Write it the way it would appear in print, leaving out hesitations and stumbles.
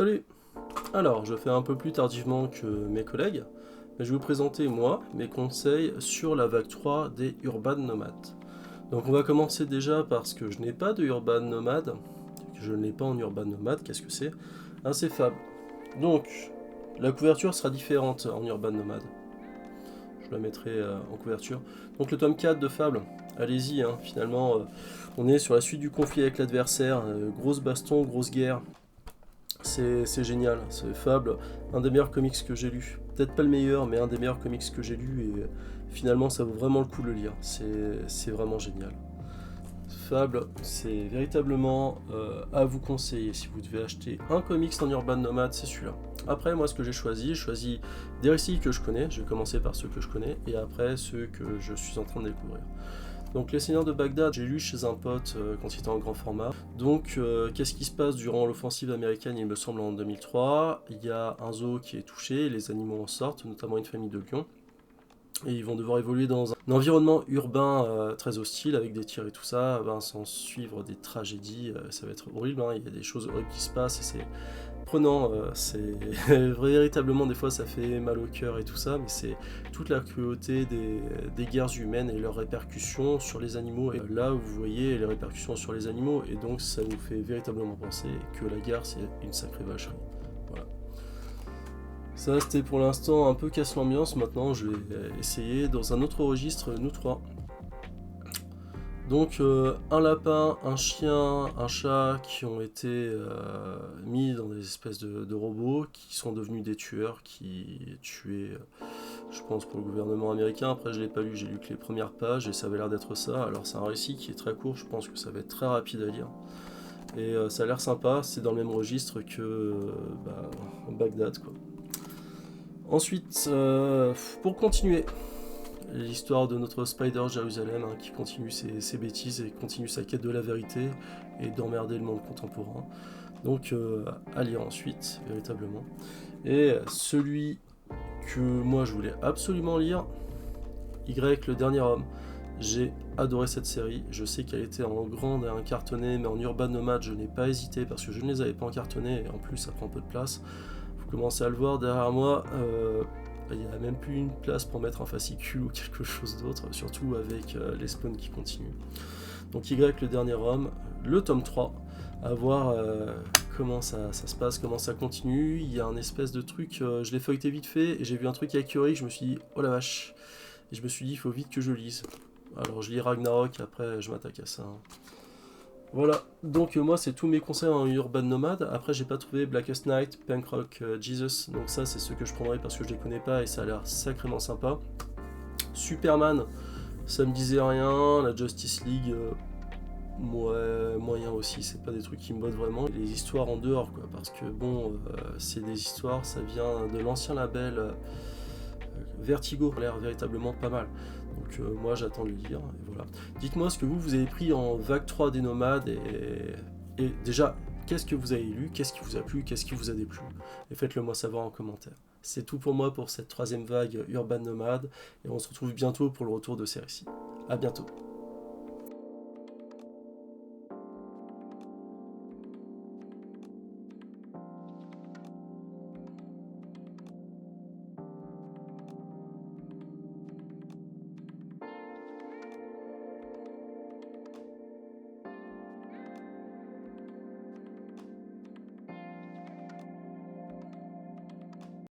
Salut! Alors, je fais un peu plus tardivement que mes collègues, mais je vais vous présenter, moi, mes conseils sur la vague 3 des Urban Nomades. Donc on va commencer déjà parce que je n'ai pas de Urban Nomade, je ne l'ai pas en Urban Nomade, qu'est-ce que c'est? C'est Fable. Donc, la couverture sera différente en Urban Nomade. Je la mettrai en couverture. Donc le tome 4 de Fable, allez-y, hein, finalement, on est sur la suite du conflit avec l'adversaire, grosse baston, grosse guerre. C'est génial, c'est Fable, un des meilleurs comics que j'ai lu. Peut-être pas le meilleur, mais un des meilleurs comics que j'ai lu et finalement ça vaut vraiment le coup de le lire. C'est vraiment génial. Fable, c'est véritablement à vous conseiller. Si vous devez acheter un comics en Urban Nomade, c'est celui-là. Après, moi, ce que j'ai choisi des récits que je connais. Je vais commencer par ceux que je connais et après ceux que je suis en train de découvrir. Donc Les Seigneurs de Bagdad, j'ai lu chez un pote quand il était en grand format. Donc qu'est-ce qui se passe durant l'offensive américaine, il me semble en 2003? Il y a un zoo qui est touché, les animaux en sortent, notamment une famille de lions. Et ils vont devoir évoluer dans un environnement urbain très hostile avec des tirs et tout ça, sans suivre des tragédies, ça va être horrible, hein. Il y a des choses horribles qui se passent et c'est prenant, c'est véritablement des fois ça fait mal au cœur et tout ça, mais c'est toute la cruauté des guerres humaines et leurs répercussions sur les animaux. Et là vous voyez les répercussions sur les animaux et donc ça nous fait véritablement penser que la guerre c'est une sacrée vacherie. Voilà. Ça c'était pour l'instant un peu casse l'ambiance, maintenant je vais essayer dans un autre registre, nous trois. Donc un lapin, un chien, un chat qui ont été mis dans des espèces de robots qui sont devenus des tueurs, qui tuaient, je pense, pour le gouvernement américain. Après je l'ai pas lu, j'ai lu que les premières pages et ça avait l'air d'être ça. Alors c'est un récit qui est très court, je pense que ça va être très rapide à lire. Et ça a l'air sympa, c'est dans le même registre que Bagdad, quoi. Ensuite, pour continuer, l'histoire de notre Spider Jérusalem qui continue ses bêtises et continue sa quête de la vérité et d'emmerder le monde contemporain. Donc à lire ensuite, véritablement. Et celui que moi je voulais absolument lire, Y, le dernier homme. J'ai adoré cette série, je sais qu'elle était en grande et en cartonné, mais en Urban Nomade je n'ai pas hésité parce que je ne les avais pas en cartonné et en plus ça prend peu de place. Vous commencez à le voir derrière moi, il n'y a même plus une place pour mettre un fascicule ou quelque chose d'autre, surtout avec les spawns qui continuent. Donc Y, le dernier homme, le tome 3, à voir comment ça se passe, comment ça continue. Il y a un espèce de truc, je l'ai feuilleté vite fait et j'ai vu un truc avec Yuri, je me suis dit oh la vache, et je me suis dit il faut vite que je lise. Alors je lis Ragnarok, après je m'attaque à ça. Voilà, donc moi c'est tous mes conseils en Urban Nomade. Après j'ai pas trouvé Blackest Night, Punk Rock Jesus, donc ça c'est ceux que je prendrai parce que je les connais pas et ça a l'air sacrément sympa. Superman, ça me disait rien. La Justice League, ouais, moyen aussi, c'est pas des trucs qui me bottent vraiment. Les histoires en dehors quoi, parce que bon, c'est des histoires, ça vient de l'ancien label Vertigo, ça a l'air véritablement pas mal. Donc moi j'attends de le lire, et voilà. Dites-moi ce que vous avez pris en vague 3 des nomades, et déjà, qu'est-ce que vous avez lu, qu'est-ce qui vous a plu, qu'est-ce qui vous a déplu, et faites-le moi savoir en commentaire. C'est tout pour moi pour cette troisième vague Urban Nomade, et on se retrouve bientôt pour le retour de ces récits. A bientôt.